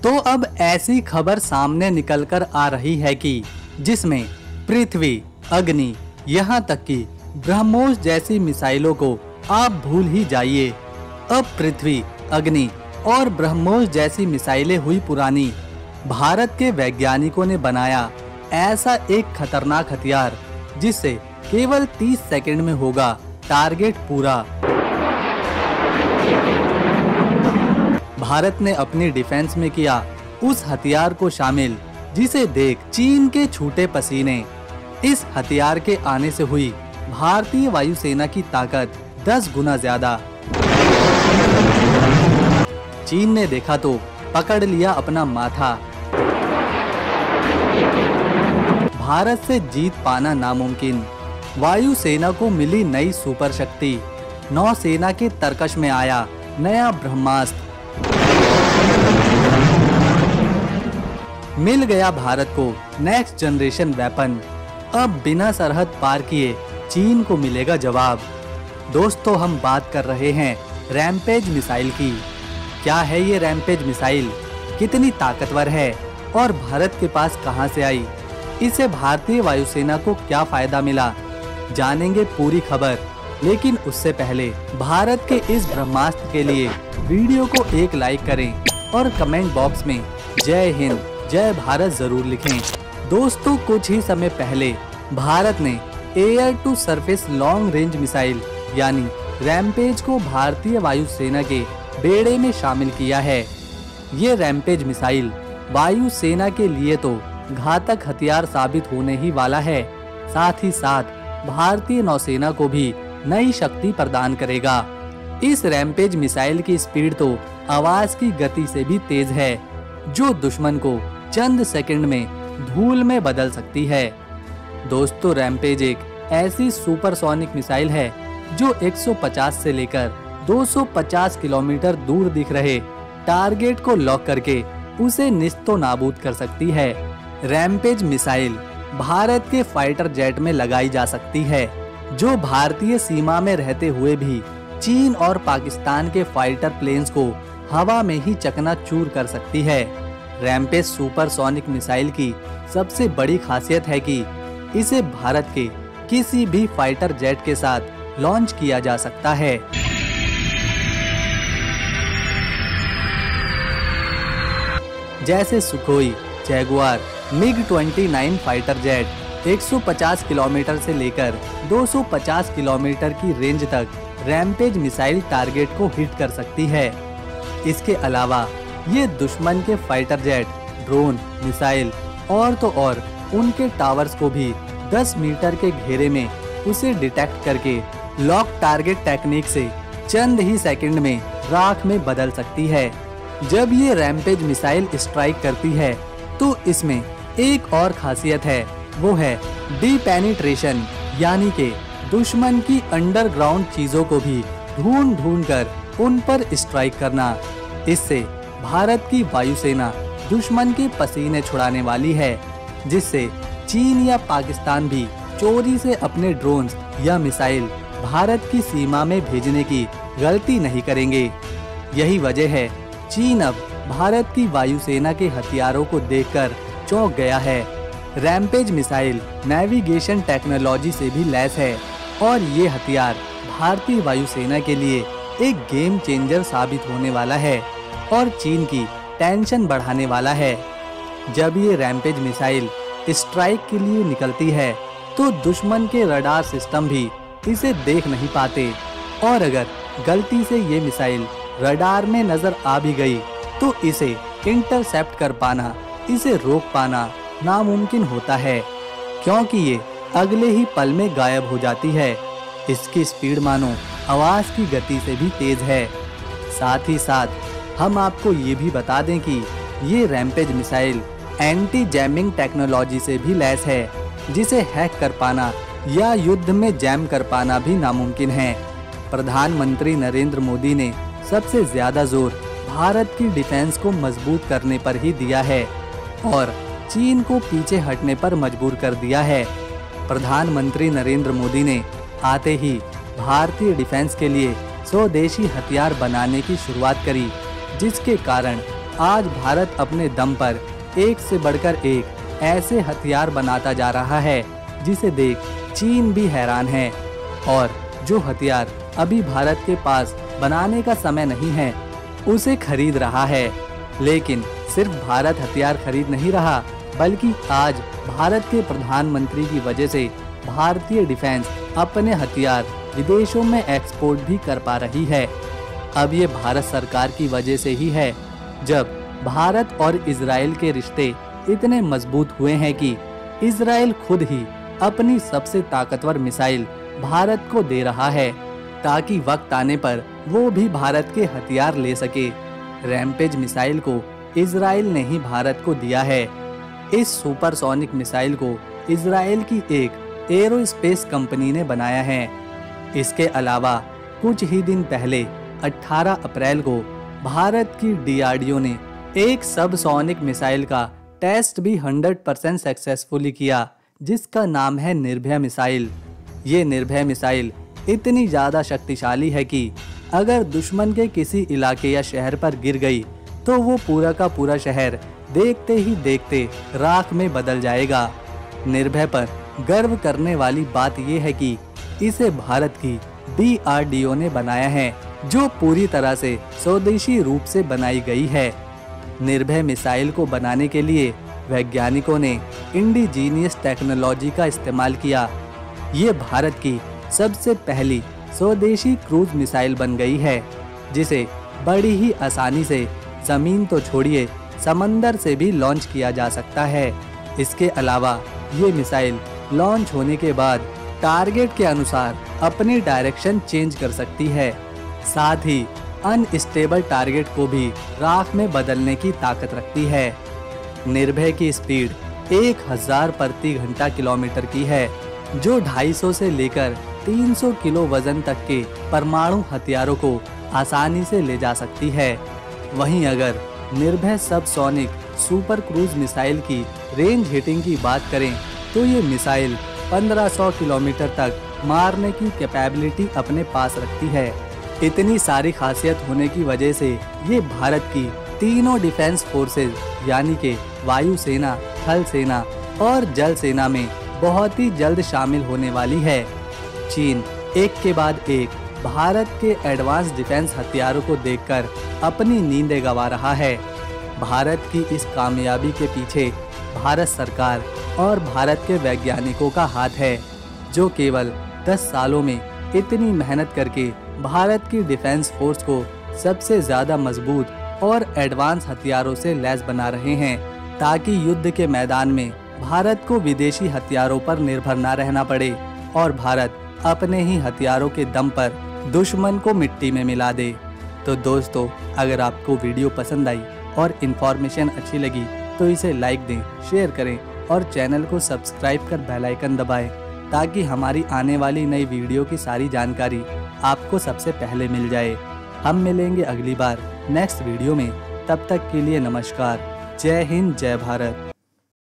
तो अब ऐसी खबर सामने निकलकर आ रही है कि जिसमें पृथ्वी, अग्नि, यहाँ तक कि ब्रह्मोस जैसी मिसाइलों को आप भूल ही जाइए। अब पृथ्वी, अग्नि और ब्रह्मोस जैसी मिसाइलें हुई पुरानी। भारत के वैज्ञानिकों ने बनाया ऐसा एक खतरनाक हथियार जिससे केवल 30 सेकंड में होगा टारगेट पूरा। भारत ने अपनी डिफेंस में किया उस हथियार को शामिल जिसे देख चीन के छूटे पसीने। इस हथियार के आने से हुई भारतीय वायुसेना की ताकत 10 गुना ज्यादा। चीन ने देखा तो पकड़ लिया अपना माथा। भारत से जीत पाना नामुमकिन। वायुसेना को मिली नई सुपर शक्ति। नौसेना के तरकश में आया नया ब्रह्मास्त्र। मिल गया भारत को नेक्स्ट जनरेशन वेपन। अब बिना सरहद पार किए चीन को मिलेगा जवाब। दोस्तों, हम बात कर रहे हैं रैमपेज मिसाइल की। क्या है ये रैमपेज मिसाइल, कितनी ताकतवर है और भारत के पास कहां से आई, इससे भारतीय वायुसेना को क्या फायदा मिला, जानेंगे पूरी खबर। लेकिन उससे पहले भारत के इस ब्रह्मास्त्र के लिए वीडियो को एक लाइक करें और कमेंट बॉक्स में जय हिंद, जय भारत जरूर लिखें। दोस्तों, कुछ ही समय पहले भारत ने air to surface long range missile यानी रैमपेज को भारतीय वायुसेना के बेड़े में शामिल किया है। ये रैमपेज मिसाइल वायुसेना के लिए तो घातक हथियार साबित होने ही वाला है, साथ ही साथ भारतीय नौसेना को भी नई शक्ति प्रदान करेगा। इस रैमपेज मिसाइल की स्पीड तो आवाज की गति से भी तेज है, जो दुश्मन को चंद सेकंड में धूल में बदल सकती है। दोस्तों, रैमपेज एक ऐसी सुपरसोनिक मिसाइल है जो 150 से लेकर 250 किलोमीटर दूर दिख रहे टारगेट को लॉक करके उसे निस्तो नाबूद कर सकती है। रैमपेज मिसाइल भारत के फाइटर जेट में लगाई जा सकती है, जो भारतीय सीमा में रहते हुए भी चीन और पाकिस्तान के फाइटर प्लेन्स को हवा में ही चकनाचूर कर सकती है। रैमपेज सुपरसोनिक मिसाइल की सबसे बड़ी खासियत है कि इसे भारत के किसी भी फाइटर जेट के साथ लॉन्च किया जा सकता है। जैसे Sukhoi, Jaguar, MiG-29 fighter jet 150 kilometre से लेकर 250 किलोमीटर की रेंज तक रैमपेज मिसाइल टारगेट को हिट कर सकती है। इसके अलावा ये दुश्मन के फाइटर जेट, ड्रोन, मिसाइल और तो और उनके टावर्स को भी 10 मीटर के घेरे में उसे डिटेक्ट करके लॉक टारगेट टेक्निक से चंद ही सेकंड में राख में बदल सकती है। जब ये रैमपेज मिसाइल स्ट्राइक करती है तो इसमें एक और खासियत है, वो है डीपेनिट्रेशन, यानी कि दुश्मन की अंडरग्राउंड चीजों को भी ढूंढ ढूंढ कर उन पर स्ट्राइक करना। इससे भारत की वायुसेना दुश्मन के पसीने छुड़ाने वाली है, जिससे चीन या पाकिस्तान भी चोरी से अपने ड्रोन्स या मिसाइल भारत की सीमा में भेजने की गलती नहीं करेंगे। यही वजह है चीन अब भारत की वायुसेना के हथियारों को देखकर चौंक गया है। रैमपेज मिसाइल नेविगेशन टेक्नोलॉजी से भी लैस है और ये हथियार भारतीय वायुसेना के लिए एक गेम चेंजर साबित होने वाला है और चीन की टेंशन बढ़ाने वाला है। जब ये रैमपेज मिसाइल स्ट्राइक के लिए निकलती है तो दुश्मन के रडार सिस्टम भी इसे देख नहीं पाते, और अगर गलती से ये मिसाइल रडार में नजर आ भी गई तो इसे इंटरसेप्ट कर पाना, इसे रोक पाना नामुमकिन होता है, क्योंकि ये अगले ही पल में गायब हो जाती है। इसकी स्पीड मानो आवाज की गति से भी तेज है। साथ ही साथ हम आपको ये भी बता दें कि ये rampage missile anti jamming technology से भी लैस है, जिसे हैक कर पाना या युद्ध में जैम कर पाना भी नामुमकिन है। प्रधानमंत्री नरेंद्र मोदी ने सबसे ज्यादा जोर भारत की डिफेंस को मजबूत करने पर ही दिया है और चीन को पीछे हटने पर मजबूर कर दिया है। प्रधानमंत्री नरेंद्र मोदी ने आते ही भारतीय डिफेंस के लिए स्वदेशी हथियार बनाने की शुरुआत करी, जिसके कारण आज भारत अपने दम पर एक से बढ़कर एक ऐसे हथियार बनाता जा रहा है जिसे देख चीन भी हैरान है। और जो हथियार अभी भारत के पास बनाने का समय नहीं है उसे खरीद रहा है। लेकिन सिर्फ भारत हथियार खरीद नहीं रहा, बल्कि आज भारत के प्रधानमंत्री की वजह से भारतीय डिफेंस अपने हथियार विदेशों में एक्सपोर्ट भी कर पा रही है। अब ये भारत सरकार की वजह से ही है, जब भारत और इजराइल के रिश्ते इतने मजबूत हुए हैं कि इजराइल खुद ही अपनी सबसे ताकतवर मिसाइल भारत को दे रहा है, ताकि वक्त आने पर वो भी भारत के हथियार ले सके। रैम्पेज मिसाइल को इजराइल ने ही भारत को दिया है। इस सुपरसोनिक मिसाइल को इजराइल की एक एरोस्पेस कंपनी ने बनाया है। इसके अलावा कुछ ही दिन पहले 18 अप्रैल को भारत की DRDO ने एक सबसोनिक मिसाइल का टेस्ट भी 100% सक्सेसफुली किया, जिसका नाम है निर्भय मिसाइल। ये निर्भय मिसाइल इतनी ज़्यादा शक्तिशाली है कि अगर दुश्मन के किसी इलाके या शहर पर गिर गई तो वो पूरा का पूरा शहर देखते ही देखते राख में बदल जाएगा। निर्भय पर गर्व करने वाली बात यह है कि इसे भारत की DRDO ने बनाया है, जो पूरी तरह से स्वदेशी रूप से बनाई गई है। निर्भय मिसाइल को बनाने के लिए वैज्ञानिकों ने इंडिजीनियस टेक्नोलॉजी का इस्तेमाल किया। ये भारत की सबसे पहली स्वदेशी क्रूज मिसाइल बन गई है, जिसे बड़ी ही आसानी से जमीन तो छोड़िए समंदर से भी लॉन्च किया जा सकता है। इसके अलावा ये मिसाइल लॉन्च होने के बाद टारगेट के अनुसार अपनी डायरेक्शन चेंज कर सकती है। साथ ही अनस्टेबल टारगेट को भी राख में बदलने की ताकत रखती है। निर्भय की स्पीड 1000 प्रति घंटा किलोमीटर की है, जो 250 से लेकर 300 किलो वजन तक के परमाणु हथियारों को आसानी से ले जा सकती है। वहीं अगर निर्भय सबसोनिक सुपर क्रूज मिसाइल की रेंज हिटिंग की बात करें तो ये मिसाइल 1500 किलोमीटर तक मारने की कैपेबिलिटी अपने पास रखती है। इतनी सारी खासियत होने की वजह से ये भारत की तीनों डिफेंस फोर्सेज यानी कि वायुसेना, थल सेना और जल सेना में बहुत ही जल्द शामिल होने वाली है। चीन एक के बाद एक भारत के एडवांस डिफेंस हथियारों को देखकर अपनी नींदें गंवा रहा है। भारत की इस कामयाबी के पीछे भारत सरकार और भारत के वैज्ञानिकों का हाथ है, जो केवल 10 सालों में इतनी मेहनत करके भारत की डिफेंस फोर्स को सबसे ज्यादा मजबूत और एडवांस हथियारों से लैस बना रहे हैं, ताकि युद्ध के मैदान में भारत को विदेशी हथियारों पर निर्भर न रहना पड़े और भारत अपने ही हथियारों के दम पर दुश्मन को मिट्टी में मिला दे। तो दोस्तों, अगर आपको वीडियो पसंद आई और इन्फॉर्मेशन अच्छी लगी तो इसे लाइक दें, शेयर करें और चैनल को सब्सक्राइब कर बेल आइकन दबाएं, ताकि हमारी आने वाली नई वीडियो की सारी जानकारी आपको सबसे पहले मिल जाए। हम मिलेंगे अगली बार नेक्स्ट वीडियो में। तब तक के लिए नमस्कार। जय हिंद, जय भारत।